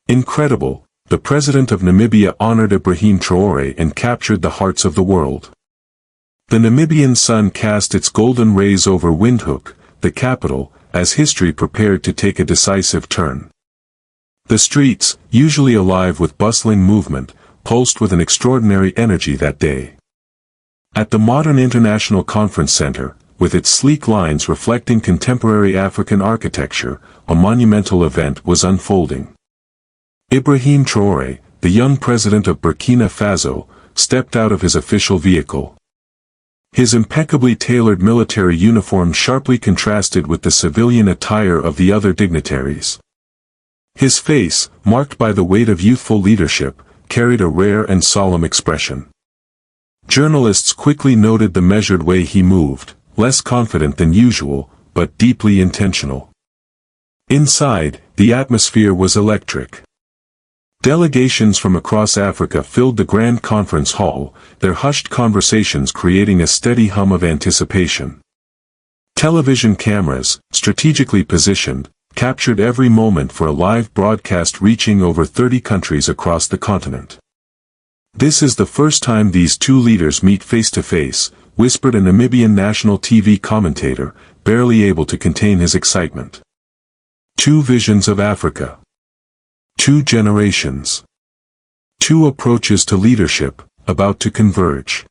Incredible, the president of Namibia honored Ibrahim Traoré and captured the hearts of the world. The Namibian sun cast its golden rays over Windhoek, the capital, as history prepared to take a decisive turn. The streets, usually alive with bustling movement, pulsed with an extraordinary energy that day. At the modern International Conference Center, with its sleek lines reflecting contemporary African architecture, a monumental event was unfolding. Ibrahim Traoré, the young president of Burkina Faso, stepped out of his official vehicle. His impeccably tailored military uniform sharply contrasted with the civilian attire of the other dignitaries. His face, marked by the weight of youthful leadership, carried a rare and solemn expression. Journalists quickly noted the measured way he moved, less confident than usual, but deeply intentional. Inside, the atmosphere was electric. Delegations from across Africa filled the Grand Conference Hall, their hushed conversations creating a steady hum of anticipation. Television cameras, strategically positioned, captured every moment for a live broadcast reaching over 30 countries across the continent. "This is the first time these two leaders meet face to face," whispered a Namibian national TV commentator, barely able to contain his excitement. Two visions of Africa. Two generations. Two approaches to leadership, about to converge.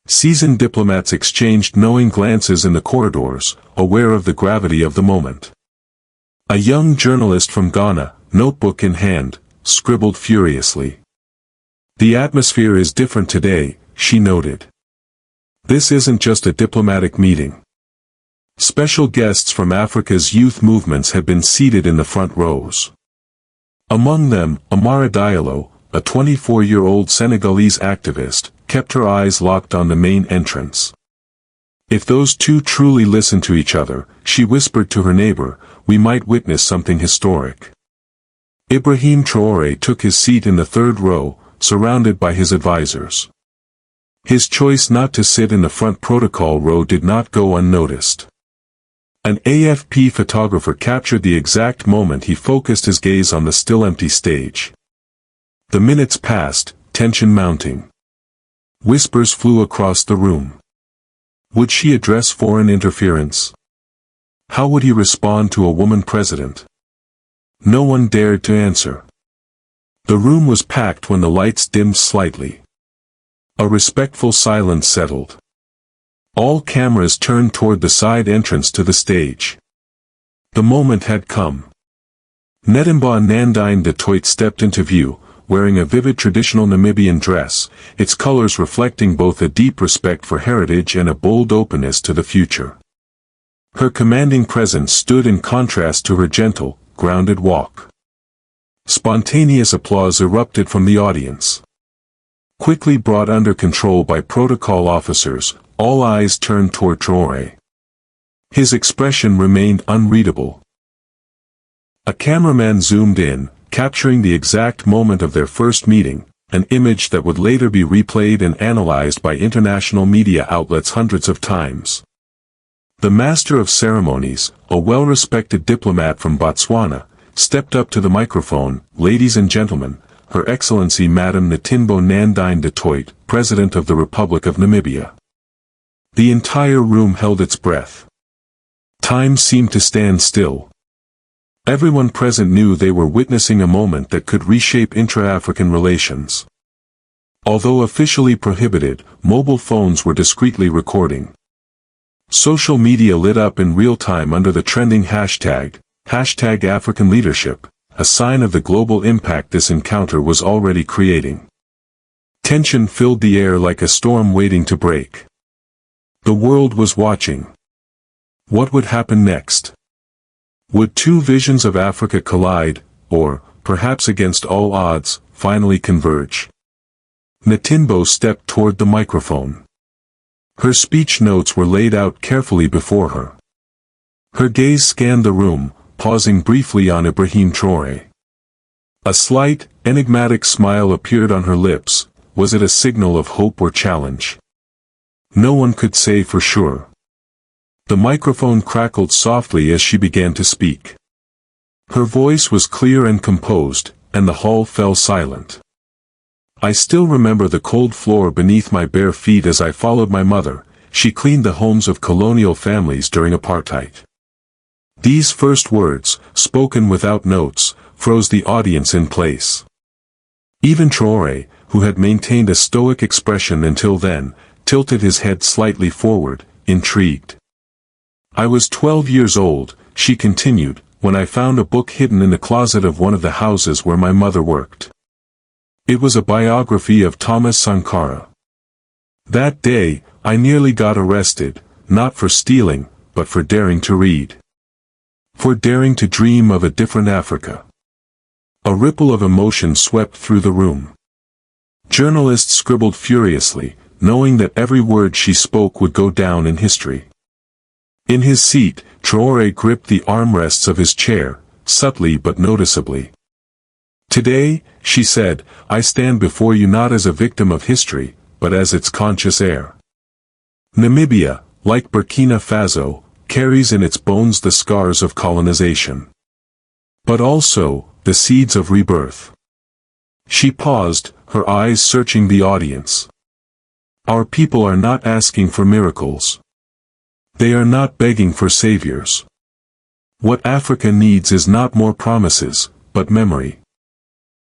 Seasoned diplomats exchanged knowing glances in the corridors, aware of the gravity of the moment. A young journalist from Ghana, notebook in hand, scribbled furiously. "The atmosphere is different today," she noted. "This isn't just a diplomatic meeting." Special guests from Africa's youth movements had been seated in the front rows. Among them, Amara Diallo, a 24-year-old Senegalese activist, kept her eyes locked on the main entrance. "If those two truly listen to each other," she whispered to her neighbor, "we might witness something historic." Ibrahim Traoré took his seat in the third row, surrounded by his advisors. His choice not to sit in the front protocol row did not go unnoticed. An AFP photographer captured the exact moment he focused his gaze on the still empty stage. The minutes passed, tension mounting. Whispers flew across the room. Would she address foreign interference? How would he respond to a woman president? No one dared to answer. The room was packed when the lights dimmed slightly. A respectful silence settled. All cameras turned toward the side entrance to the stage. The moment had come. Netimba Nandine du Toit stepped into view, wearing a vivid traditional Namibian dress, its colors reflecting both a deep respect for heritage and a bold openness to the future. Her commanding presence stood in contrast to her gentle, grounded walk. Spontaneous applause erupted from the audience. Quickly brought under control by protocol officers, all eyes turned toward Traoré. His expression remained unreadable. A cameraman zoomed in, capturing the exact moment of their first meeting, an image that would later be replayed and analyzed by international media outlets hundreds of times. The master of ceremonies, a well-respected diplomat from Botswana, stepped up to the microphone. "Ladies and gentlemen, Her Excellency Madame Netimbo Nandine du Toit, President of the Republic of Namibia." The entire room held its breath. Time seemed to stand still. Everyone present knew they were witnessing a moment that could reshape intra-African relations. Although officially prohibited, mobile phones were discreetly recording. Social media lit up in real time under the trending hashtag #AfricanLeadership, a sign of the global impact this encounter was already creating. Tension filled the air like a storm waiting to break. The world was watching. What would happen next? Would two visions of Africa collide, or, perhaps against all odds, finally converge? Netimbo stepped toward the microphone. Her speech notes were laid out carefully before her. Her gaze scanned the room, pausing briefly on Ibrahim Traoré. A slight, enigmatic smile appeared on her lips. Was it a signal of hope or challenge? No one could say for sure. The microphone crackled softly as she began to speak. Her voice was clear and composed, and the hall fell silent. I still remember the cold floor beneath my bare feet as I followed my mother. She cleaned the homes of colonial families during apartheid. These first words, spoken without notes, froze the audience in place. Even Traore, who had maintained a stoic expression until then, tilted his head slightly forward, intrigued. I was 12 years old, she continued, when I found a book hidden in the closet of one of the houses where my mother worked. It was a biography of Thomas Sankara. That day, I nearly got arrested, not for stealing, but for daring to read. For daring to dream of a different Africa. A ripple of emotion swept through the room. Journalists scribbled furiously, knowing that every word she spoke would go down in history. In his seat, Traore gripped the armrests of his chair, subtly but noticeably. Today, she said, I stand before you not as a victim of history, but as its conscious heir. Namibia, like Burkina Faso, carries in its bones the scars of colonization. But also, the seeds of rebirth. She paused, her eyes searching the audience. Our people are not asking for miracles. They are not begging for saviors. What Africa needs is not more promises, but memory.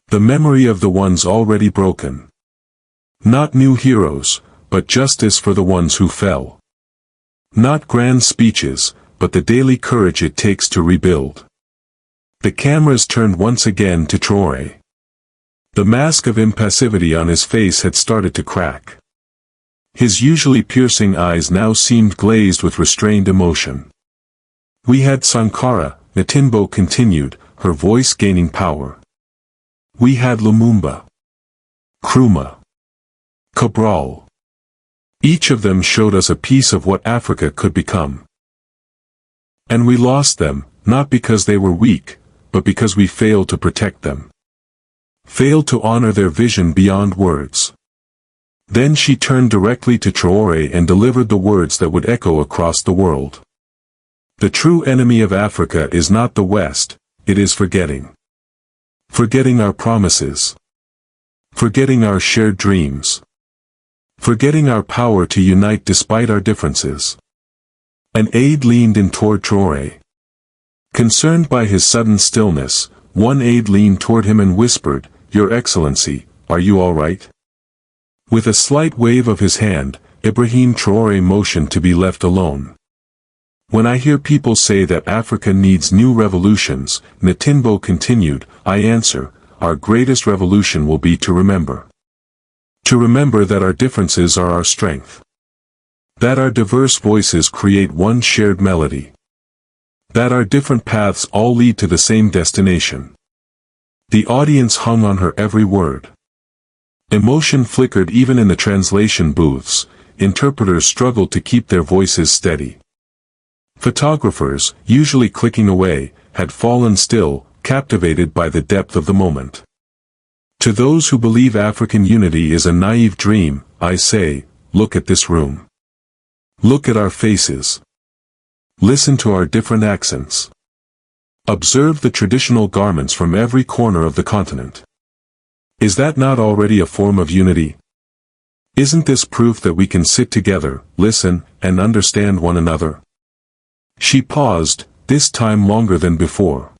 The memory of the ones already broken. Not new heroes, but justice for the ones who fell. Not grand speeches, but the daily courage it takes to rebuild. The cameras turned once again to Traore. The mask of impassivity on his face had started to crack. His usually piercing eyes now seemed glazed with restrained emotion. We had Sankara, Ntimbo continued, her voice gaining power. We had Lumumba. Nkrumah. Cabral. Each of them showed us a piece of what Africa could become. And we lost them, not because they were weak, but because we failed to protect them. Failed to honor their vision beyond words. Then she turned directly to Traore and delivered the words that would echo across the world. The true enemy of Africa is not the West, it is forgetting. Forgetting our promises. Forgetting our shared dreams. Forgetting our power to unite despite our differences. An aide leaned in toward Traore. Concerned by his sudden stillness, one aide leaned toward him and whispered, Your Excellency, are you all right? With a slight wave of his hand, Ibrahim Traoré motioned to be left alone. When I hear people say that Africa needs new revolutions, Ntimbo continued, I answer, our greatest revolution will be to remember. To remember that our differences are our strength. That our diverse voices create one shared melody. That our different paths all lead to the same destination. The audience hung on her every word. Emotion flickered even in the translation booths, interpreters struggled to keep their voices steady. Photographers, usually clicking away, had fallen still, captivated by the depth of the moment. To those who believe African unity is a naive dream, I say, look at this room. Look at our faces. Listen to our different accents. Observe the traditional garments from every corner of the continent. Is that not already a form of unity? Isn't this proof that we can sit together, listen, and understand one another? She paused, this time longer than before.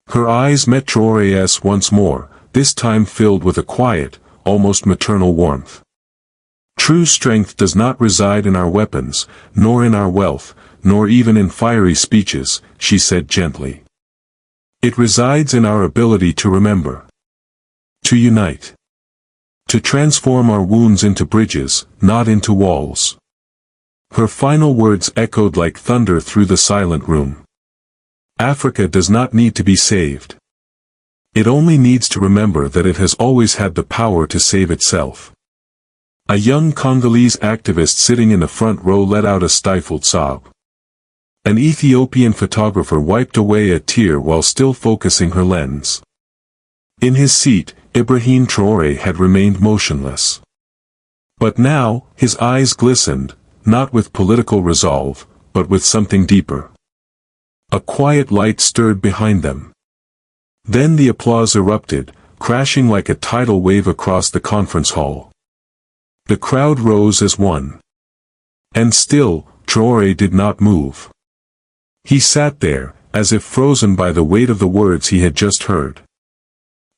Her eyes met Traore's once more, this time filled with a quiet, almost maternal warmth. True strength does not reside in our weapons, nor in our wealth, nor even in fiery speeches, she said gently. It resides in our ability to remember. To unite. To transform our wounds into bridges, not into walls. Her final words echoed like thunder through the silent room. Africa does not need to be saved. It only needs to remember that it has always had the power to save itself. A young Congolese activist sitting in the front row let out a stifled sob. An Ethiopian photographer wiped away a tear while still focusing her lens. In his seat, Ibrahim Traoré had remained motionless. But now, his eyes glistened, not with political resolve, but with something deeper. A quiet light stirred behind them. Then the applause erupted, crashing like a tidal wave across the conference hall. The crowd rose as one. And still, Traore did not move. He sat there, as if frozen by the weight of the words he had just heard.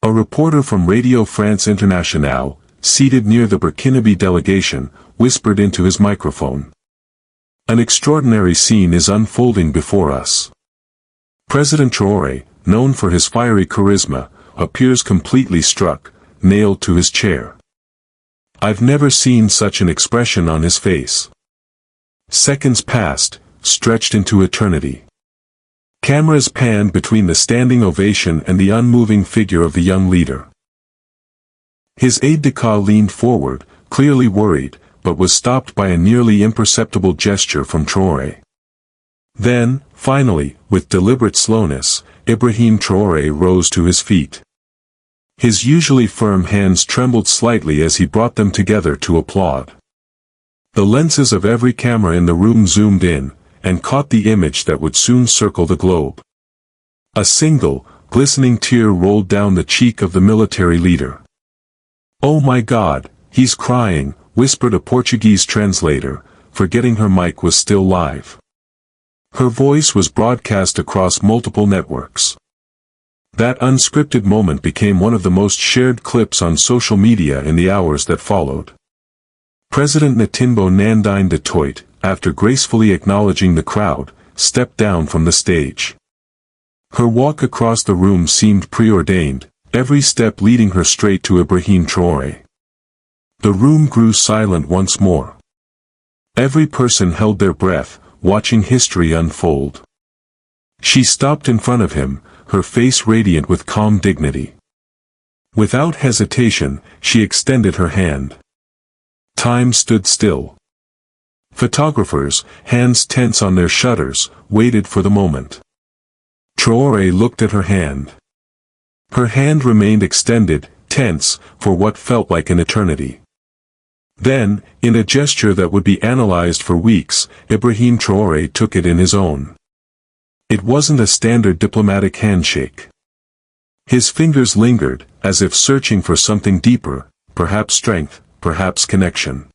A reporter from Radio France Internationale, seated near the Burkinabe delegation, whispered into his microphone. An extraordinary scene is unfolding before us. President Traore, known for his fiery charisma, appears completely struck, nailed to his chair. I've never seen such an expression on his face. Seconds passed, stretched into eternity. Cameras panned between the standing ovation and the unmoving figure of the young leader. His aide-de-camp leaned forward, clearly worried, but was stopped by a nearly imperceptible gesture from Traore. Then, finally, with deliberate slowness, Ibrahim Traoré rose to his feet. His usually firm hands trembled slightly as he brought them together to applaud. The lenses of every camera in the room zoomed in, and caught the image that would soon circle the globe. A single, glistening tear rolled down the cheek of the military leader. "Oh my God, he's crying," whispered a Portuguese translator, forgetting her mic was still live. Her voice was broadcast across multiple networks. That unscripted moment became one of the most shared clips on social media in the hours that followed. President Netimbo Nandine du Toit, after gracefully acknowledging the crowd, stepped down from the stage. Her walk across the room seemed preordained, every step leading her straight to Ibrahim Traoré. The room grew silent once more. Every person held their breath, watching history unfold. She stopped in front of him, her face radiant with calm dignity. Without hesitation, she extended her hand. Time stood still. Photographers, hands tense on their shutters, waited for the moment. Traoré looked at her hand. Her hand remained extended, tense, for what felt like an eternity. Then, in a gesture that would be analyzed for weeks, Ibrahim Traoré took it in his own. It wasn't a standard diplomatic handshake. His fingers lingered, as if searching for something deeper, perhaps strength, perhaps connection.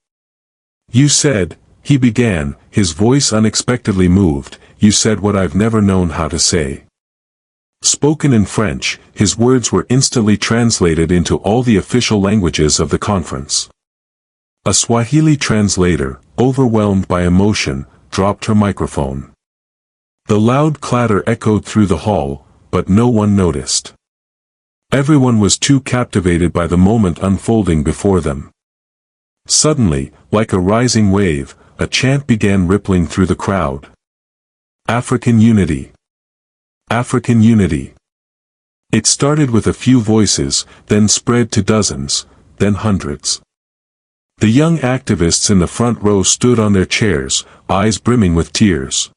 "You said," he began, his voice unexpectedly moved, "you said what I've never known how to say." Spoken in French, his words were instantly translated into all the official languages of the conference. A Swahili translator, overwhelmed by emotion, dropped her microphone. The loud clatter echoed through the hall, but no one noticed. Everyone was too captivated by the moment unfolding before them. Suddenly, like a rising wave, a chant began rippling through the crowd. African unity. African unity. It started with a few voices, then spread to dozens, then hundreds. The young activists in the front row stood on their chairs, eyes brimming with tears.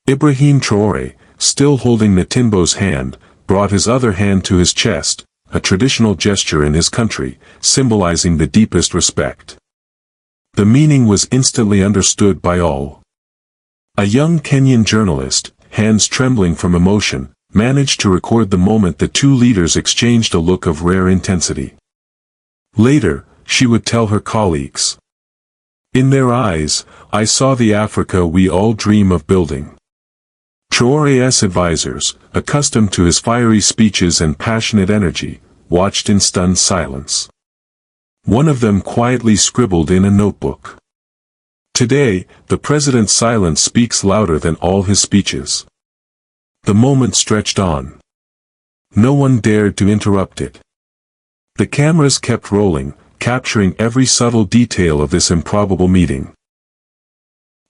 Ibrahim Traoré, still holding Netimbo's hand, brought his other hand to his chest, a traditional gesture in his country, symbolizing the deepest respect. The meaning was instantly understood by all. A young Kenyan journalist, hands trembling from emotion, managed to record the moment the two leaders exchanged a look of rare intensity. Later, she would tell her colleagues. "In their eyes, I saw the Africa we all dream of building." Traoré's advisors, accustomed to his fiery speeches and passionate energy, watched in stunned silence. One of them quietly scribbled in a notebook. "Today, the president's silence speaks louder than all his speeches." The moment stretched on. No one dared to interrupt it. The cameras kept rolling, capturing every subtle detail of this improbable meeting.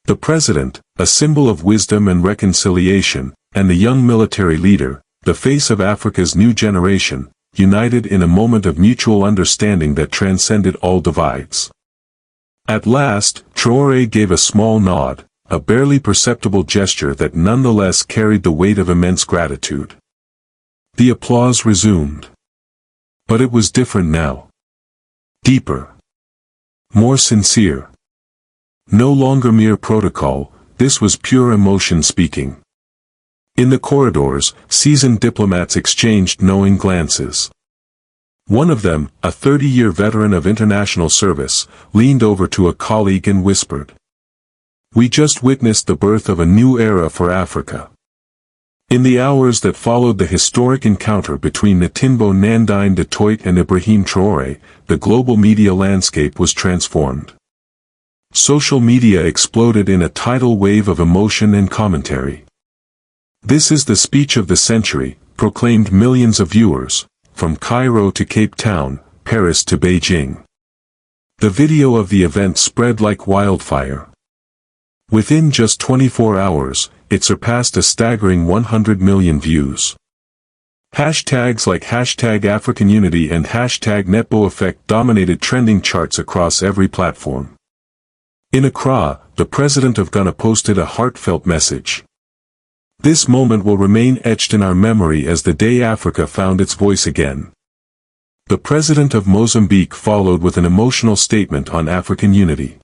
The president, a symbol of wisdom and reconciliation, and the young military leader, the face of Africa's new generation, united in a moment of mutual understanding that transcended all divides. At last, Traoré gave a small nod, a barely perceptible gesture that nonetheless carried the weight of immense gratitude. The applause resumed. But it was different now. Deeper. More sincere. No longer mere protocol, this was pure emotion speaking. In the corridors, seasoned diplomats exchanged knowing glances. One of them, a 30-year veteran of international service, leaned over to a colleague and whispered, "We just witnessed the birth of a new era for Africa." In the hours that followed the historic encounter between Netimbo Nandine du Toit and Ibrahim Traoré, the global media landscape was transformed. Social media exploded in a tidal wave of emotion and commentary. "This is the speech of the century," proclaimed millions of viewers, from Cairo to Cape Town, Paris to Beijing. The video of the event spread like wildfire. Within just 24 hours, it surpassed a staggering 100 million views. Hashtags like #AfricanUnity and #NetboEffect dominated trending charts across every platform. In Accra, the president of Ghana posted a heartfelt message. "This moment will remain etched in our memory as the day Africa found its voice again." The president of Mozambique followed with an emotional statement on African unity.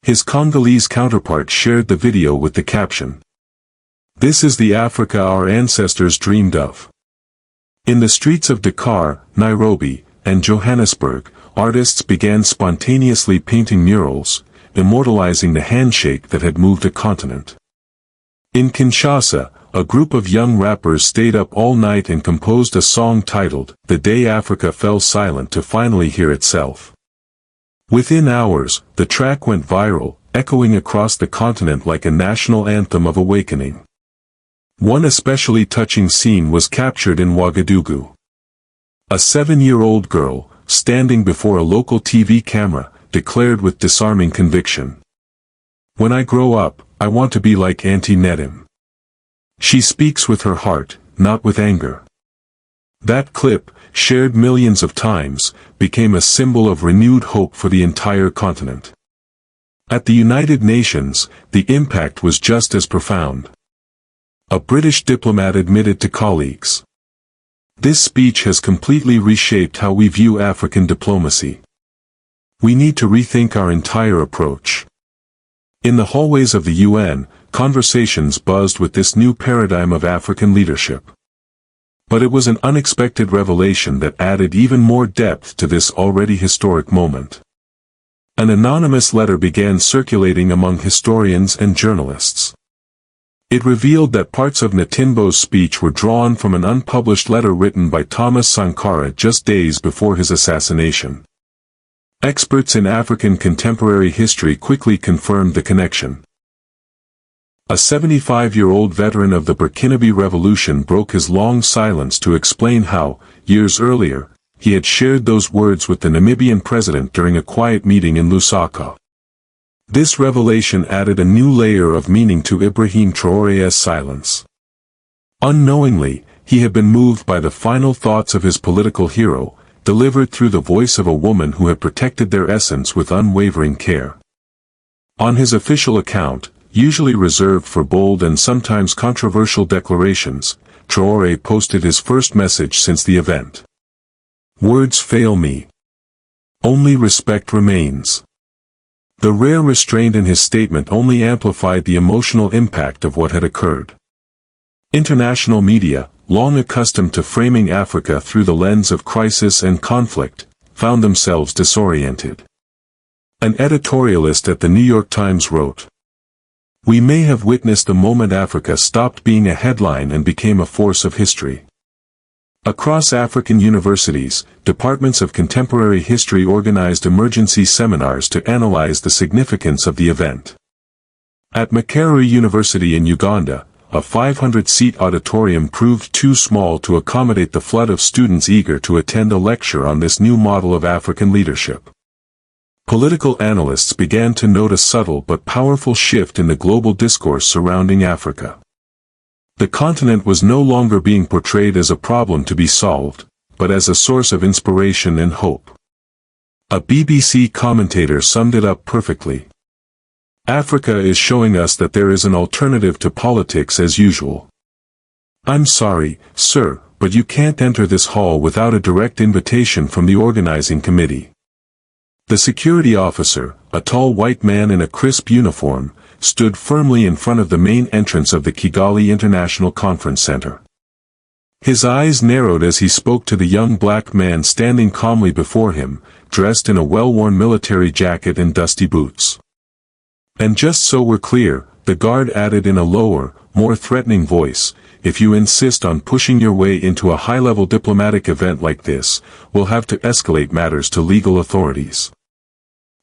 His Congolese counterpart shared the video with the caption, "This is the Africa our ancestors dreamed of." In the streets of Dakar, Nairobi, and Johannesburg, artists began spontaneously painting murals, immortalizing the handshake that had moved a continent. In Kinshasa, a group of young rappers stayed up all night and composed a song titled, "The Day Africa Fell Silent to Finally Hear Itself." Within hours, the track went viral, echoing across the continent like a national anthem of awakening. One especially touching scene was captured in Ouagadougou. A 7-year-old girl, standing before a local TV camera, declared with disarming conviction, "When I grow up, I want to be like Auntie Nedim. She speaks with her heart, not with anger." That clip, shared millions of times, became a symbol of renewed hope for the entire continent. At the United Nations, the impact was just as profound. A British diplomat admitted to colleagues, "This speech has completely reshaped how we view African diplomacy. We need to rethink our entire approach." In the hallways of the UN, conversations buzzed with this new paradigm of African leadership. But it was an unexpected revelation that added even more depth to this already historic moment. An anonymous letter began circulating among historians and journalists. It revealed that parts of Netimbo's speech were drawn from an unpublished letter written by Thomas Sankara just days before his assassination. Experts in African contemporary history quickly confirmed the connection. A 75-year-old veteran of the Burkinabe Revolution broke his long silence to explain how, years earlier, he had shared those words with the Namibian president during a quiet meeting in Lusaka. This revelation added a new layer of meaning to Ibrahim Traoré's silence. Unknowingly, he had been moved by the final thoughts of his political hero, delivered through the voice of a woman who had protected their essence with unwavering care. On his official account, usually reserved for bold and sometimes controversial declarations, Traoré posted his first message since the event. "Words fail me. Only respect remains." The rare restraint in his statement only amplified the emotional impact of what had occurred. International media, long accustomed to framing Africa through the lens of crisis and conflict, found themselves disoriented. An editorialist at the New York Times wrote, "We may have witnessed the moment Africa stopped being a headline and became a force of history." Across African universities, departments of contemporary history organized emergency seminars to analyze the significance of the event. At Makerere University in Uganda, a 500-seat auditorium proved too small to accommodate the flood of students eager to attend a lecture on this new model of African leadership. Political analysts began to note a subtle but powerful shift in the global discourse surrounding Africa. The continent was no longer being portrayed as a problem to be solved, but as a source of inspiration and hope. A BBC commentator summed it up perfectly. "Africa is showing us that there is an alternative to politics as usual. I'm sorry, sir, but you can't enter this hall without a direct invitation from the organizing committee." The security officer, a tall white man in a crisp uniform, stood firmly in front of the main entrance of the Kigali International Conference Center. His eyes narrowed as he spoke to the young black man standing calmly before him, dressed in a well-worn military jacket and dusty boots. "And just so we're clear," the guard added in a lower, more threatening voice, "if you insist on pushing your way into a high-level diplomatic event like this, we'll have to escalate matters to legal authorities."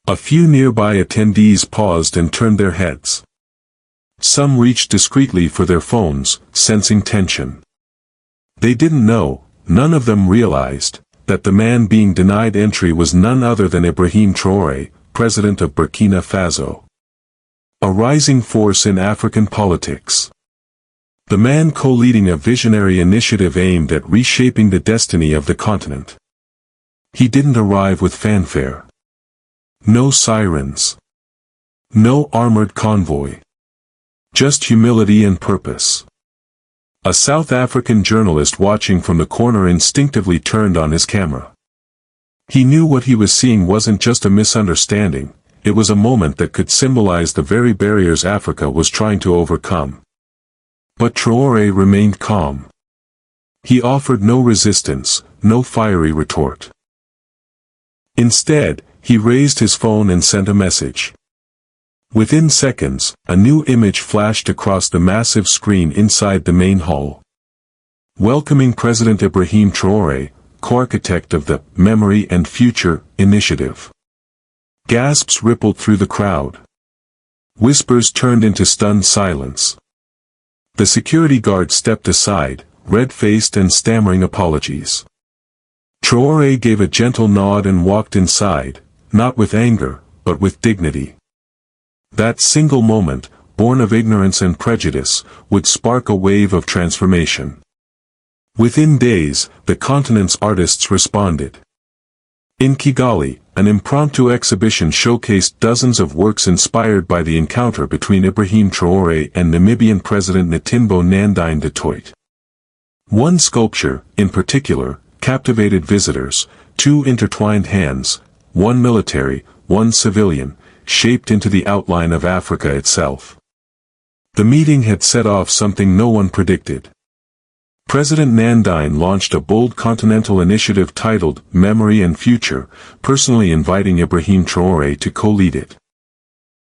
A few nearby attendees paused and turned their heads. Some reached discreetly for their phones, sensing tension. They didn't know, none of them realized, that the man being denied entry was none other than Ibrahim Traoré, president of Burkina Faso. A rising force in African politics. The man co-leading a visionary initiative aimed at reshaping the destiny of the continent. He didn't arrive with fanfare. No sirens. No armored convoy. Just humility and purpose. A South African journalist watching from the corner instinctively turned on his camera. He knew what he was seeing wasn't just a misunderstanding, it was a moment that could symbolize the very barriers Africa was trying to overcome. But Traoré remained calm. He offered no resistance, no fiery retort. Instead, he raised his phone and sent a message. Within seconds, a new image flashed across the massive screen inside the main hall. Welcoming President Ibrahim Traoré, co-architect of the Memory and Future Initiative. Gasps rippled through the crowd. Whispers turned into stunned silence. The security guard stepped aside, red-faced and stammering apologies. Traoré gave a gentle nod and walked inside, not with anger, but with dignity. That single moment, born of ignorance and prejudice, would spark a wave of transformation. Within days, the continent's artists responded. In Kigali, an impromptu exhibition showcased dozens of works inspired by the encounter between Ibrahim Traoré and Namibian President Netumbo Nandi-Ndaitwah. One sculpture, in particular, captivated visitors: two intertwined hands, one military, one civilian, shaped into the outline of Africa itself. The meeting had set off something no one predicted. President Nandi launched a bold continental initiative titled Memory and Future, personally inviting Ibrahim Traoré to co-lead it.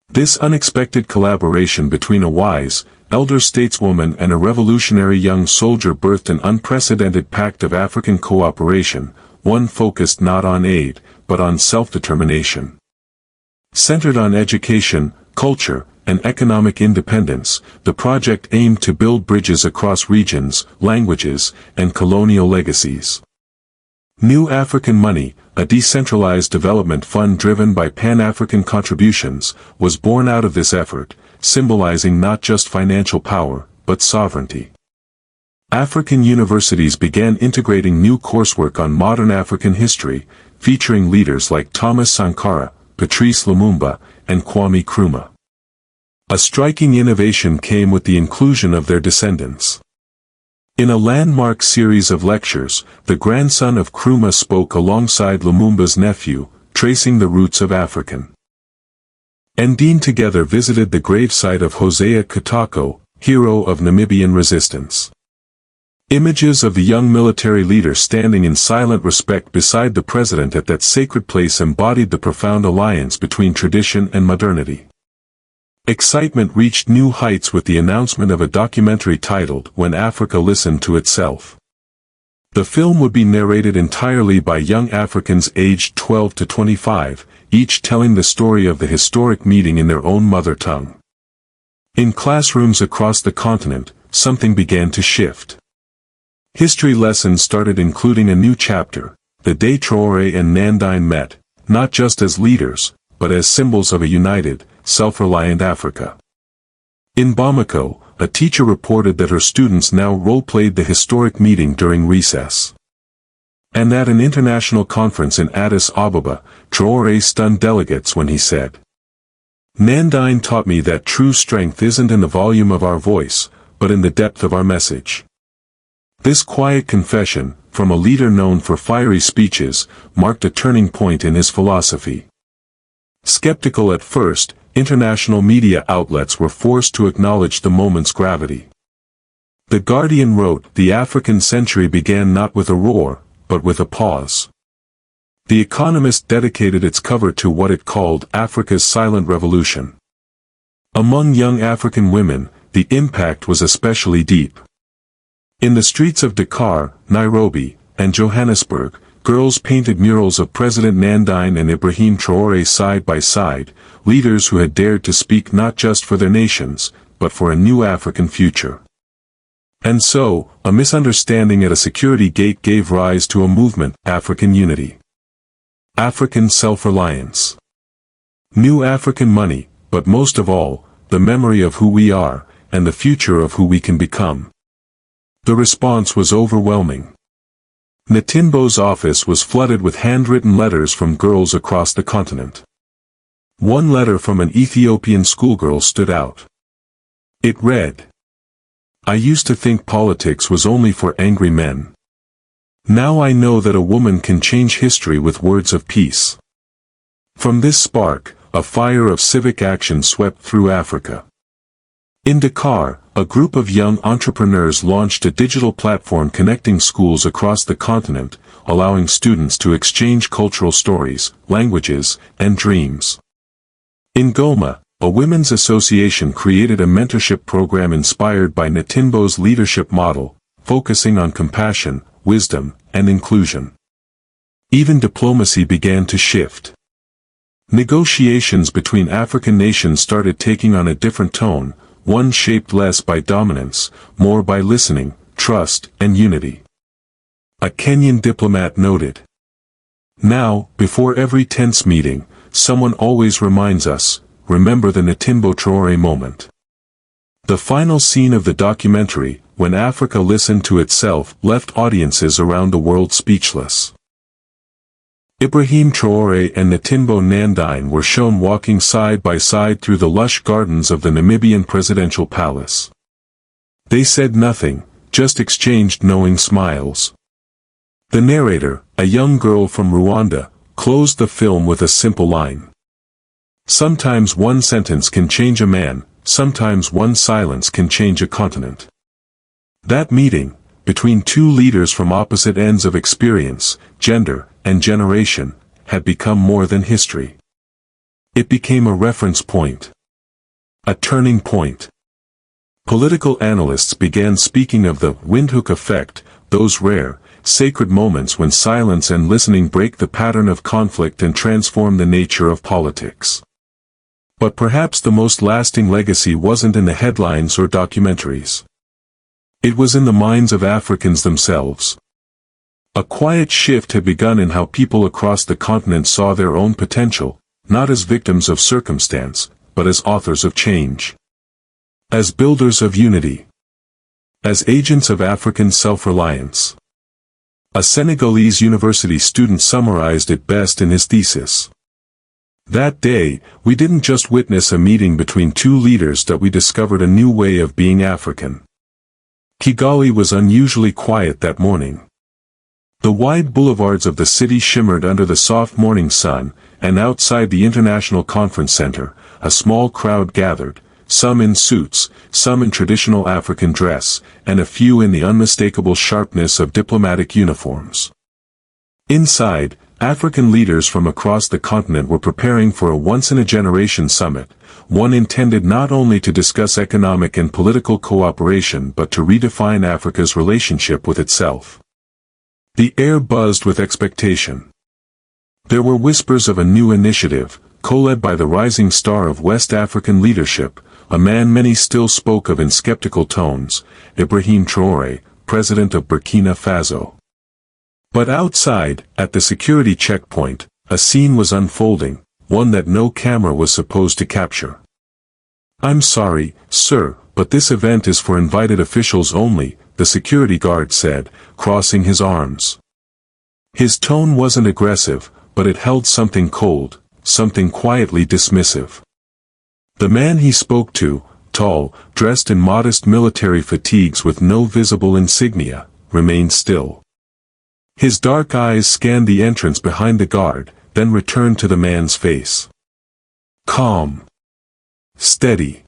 This unexpected collaboration between a wise, elder stateswoman and a revolutionary young soldier birthed an unprecedented pact of African cooperation, one focused not on aid, but on self-determination. Centered on education, culture, and economic independence, the project aimed to build bridges across regions, languages, and colonial legacies. New African Money, a decentralized development fund driven by Pan-African contributions, was born out of this effort, symbolizing not just financial power, but sovereignty. African universities began integrating new coursework on modern African history, featuring leaders like Thomas Sankara, Patrice Lumumba, and Kwame Nkrumah. A striking innovation came with the inclusion of their descendants. In a landmark series of lectures, the grandson of Nkrumah spoke alongside Lumumba's nephew, tracing the roots of African. Ndine together visited the gravesite of Hosea Kitako, hero of Namibian resistance. Images of the young military leader standing in silent respect beside the president at that sacred place embodied the profound alliance between tradition and modernity. Excitement reached new heights with the announcement of a documentary titled When Africa Listened to Itself. The film would be narrated entirely by young Africans aged 12 to 25, each telling the story of the historic meeting in their own mother tongue. In classrooms across the continent, something began to shift. History lessons started including a new chapter, the day Traoré and Nandi met, not just as leaders, but as symbols of a united, self-reliant Africa. In Bamako, a teacher reported that her students now role-played the historic meeting during recess. And at an international conference in Addis Ababa, Traoré stunned delegates when he said, "Nandi taught me that true strength isn't in the volume of our voice, but in the depth of our message." This quiet confession, from a leader known for fiery speeches, marked a turning point in his philosophy. Skeptical at first, international media outlets were forced to acknowledge the moment's gravity. The Guardian wrote, "The African century began not with a roar, but with a pause." The Economist dedicated its cover to what it called Africa's silent revolution. Among young African women, the impact was especially deep. In the streets of Dakar, Nairobi, and Johannesburg, girls painted murals of President Nandine and Ibrahim Traoré side by side, leaders who had dared to speak not just for their nations, but for a new African future. And so, a misunderstanding at a security gate gave rise to a movement, African unity. African self-reliance. New African money, but most of all, the memory of who we are, and the future of who we can become. The response was overwhelming. Netimbo's office was flooded with handwritten letters from girls across the continent. One letter from an Ethiopian schoolgirl stood out. It read, "I used to think politics was only for angry men. Now I know that a woman can change history with words of peace." From this spark, a fire of civic action swept through Africa. In Dakar, a group of young entrepreneurs launched a digital platform connecting schools across the continent, allowing students to exchange cultural stories, languages, and dreams. In Goma, a women's association created a mentorship program inspired by Netimbo's leadership model, focusing on compassion, wisdom, and inclusion. Even diplomacy began to shift. Negotiations between African nations started taking on a different tone, one shaped less by dominance, more by listening, trust, and unity. A Kenyan diplomat noted, "Now, before every tense meeting, someone always reminds us, remember the Netimbo Traore moment." The final scene of the documentary, When Africa Listened to Itself, left audiences around the world speechless. Ibrahim Traoré and Netimbo Nandine were shown walking side by side through the lush gardens of the Namibian presidential palace. They said nothing, just exchanged knowing smiles. The narrator, a young girl from Rwanda, closed the film with a simple line. "Sometimes one sentence can change a man, sometimes one silence can change a continent." That meeting, between two leaders from opposite ends of experience, gender, and generation, had become more than history. It became a reference point. A turning point. Political analysts began speaking of the windhoek effect, those rare, sacred moments when silence and listening break the pattern of conflict and transform the nature of politics. But perhaps the most lasting legacy wasn't in the headlines or documentaries. It was in the minds of Africans themselves. A quiet shift had begun in how people across the continent saw their own potential, not as victims of circumstance, but as authors of change. As builders of unity. As agents of African self-reliance. A Senegalese university student summarized it best in his thesis. "That day, we didn't just witness a meeting between two leaders, that we discovered a new way of being African." Kigali was unusually quiet that morning. The wide boulevards of the city shimmered under the soft morning sun, and outside the International Conference Center, a small crowd gathered, some in suits, some in traditional African dress, and a few in the unmistakable sharpness of diplomatic uniforms. Inside, African leaders from across the continent were preparing for a once-in-a-generation summit, one intended not only to discuss economic and political cooperation but to redefine Africa's relationship with itself. The air buzzed with expectation. There were whispers of a new initiative, co-led by the rising star of West African leadership, a man many still spoke of in skeptical tones, Ibrahim Traoré, president of Burkina Faso. But outside, at the security checkpoint, a scene was unfolding, one that no camera was supposed to capture. "I'm sorry, sir, but this event is for invited officials only," the security guard said, crossing his arms. His tone wasn't aggressive, but it held something cold, something quietly dismissive. The man he spoke to, tall, dressed in modest military fatigues with no visible insignia, remained still. His dark eyes scanned the entrance behind the guard, then returned to the man's face. Calm. Steady.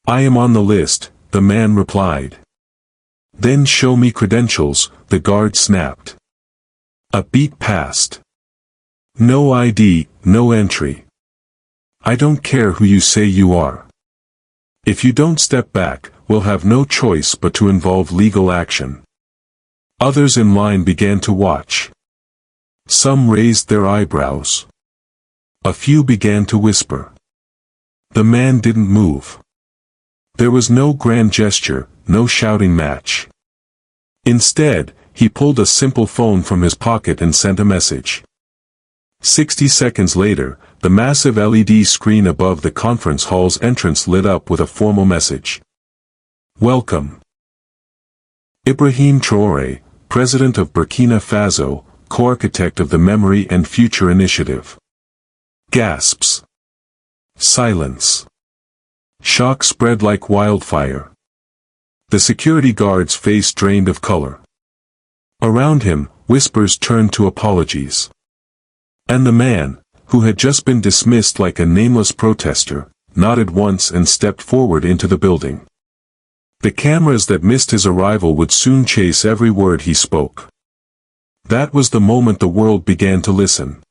I am on the list, the man replied. Then show me credentials, the guard snapped. A beat passed. No ID, no entry. I don't care who you say you are. If you don't step back, we'll have no choice but to involve legal action. Others in line began to watch. Some raised their eyebrows. A few began to whisper. The man didn't move. There was no grand gesture, no shouting match. Instead, he pulled a simple phone from his pocket and sent a message. 60 seconds later, the massive LED screen above the conference hall's entrance lit up with a formal message. Welcome. Ibrahim Traoré, President of Burkina Faso, co-architect of the Memory and Future Initiative. Gasps. Silence. Shock spread like wildfire. The security guard's face drained of color. Around him, whispers turned to apologies. And the man, who had just been dismissed like a nameless protester, nodded once and stepped forward into the building. The cameras that missed his arrival would soon chase every word he spoke. That was the moment the world began to listen.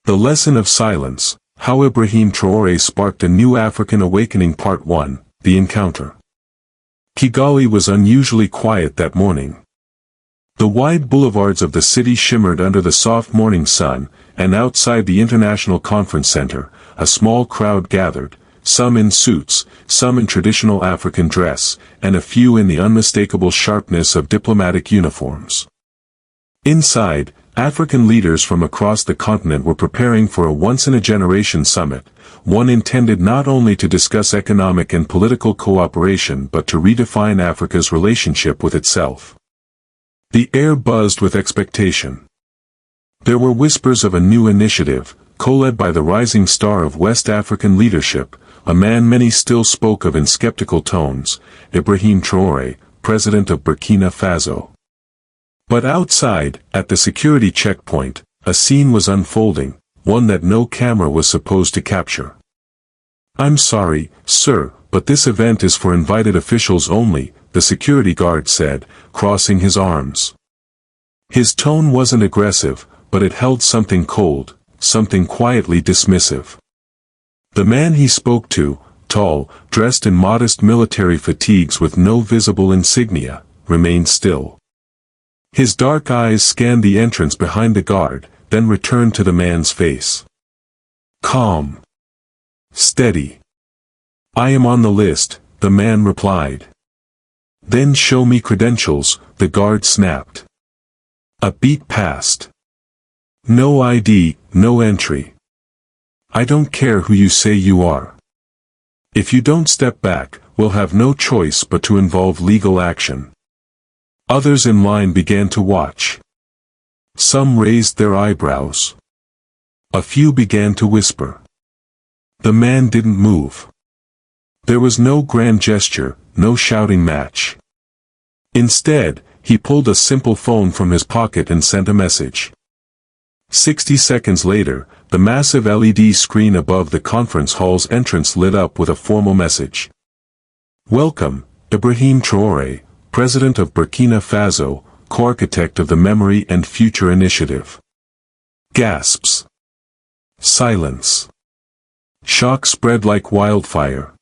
The lesson of silence, how Ibrahim Traoré sparked a new African awakening. Part 1, The Encounter. Kigali was unusually quiet that morning. The wide boulevards of the city shimmered under the soft morning sun, and outside the International Conference Center, a small crowd gathered, some in suits, some in traditional African dress, and a few in the unmistakable sharpness of diplomatic uniforms. Inside, African leaders from across the continent were preparing for a once-in-a-generation summit, one intended not only to discuss economic and political cooperation but to redefine Africa's relationship with itself. The air buzzed with expectation. There were whispers of a new initiative, co-led by the rising star of West African leadership, a man many still spoke of in skeptical tones, Ibrahim Traoré, President of Burkina Faso. But outside, at the security checkpoint, a scene was unfolding, one that no camera was supposed to capture. I'm sorry, sir, but this event is for invited officials only, the security guard said, crossing his arms. His tone wasn't aggressive, but it held something cold, something quietly dismissive. The man he spoke to, tall, dressed in modest military fatigues with no visible insignia, remained still. His dark eyes scanned the entrance behind the guard, then returned to the man's face. Calm. Steady. I am on the list, the man replied. Then show me credentials, the guard snapped. A beat passed. No ID, no entry. I don't care who you say you are. If you don't step back, we'll have no choice but to involve legal action. Others in line began to watch. Some raised their eyebrows. A few began to whisper. The man didn't move. There was no grand gesture, no shouting match. Instead, he pulled a simple phone from his pocket and sent a message. 60 seconds later, the massive LED screen above the conference hall's entrance lit up with a formal message. Welcome, Ibrahim Traoré, President of Burkina Faso, co-architect of the Memory and Future Initiative. Gasps. Silence. Shock spread like wildfire.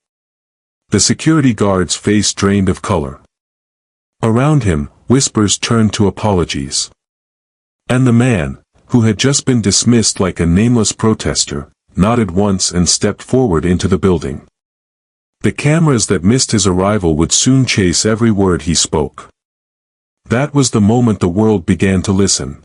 The security guard's face drained of color. Around him, whispers turned to apologies. And the man, who had just been dismissed like a nameless protester, nodded once and stepped forward into the building. The cameras that missed his arrival would soon chase every word he spoke. That was the moment the world began to listen.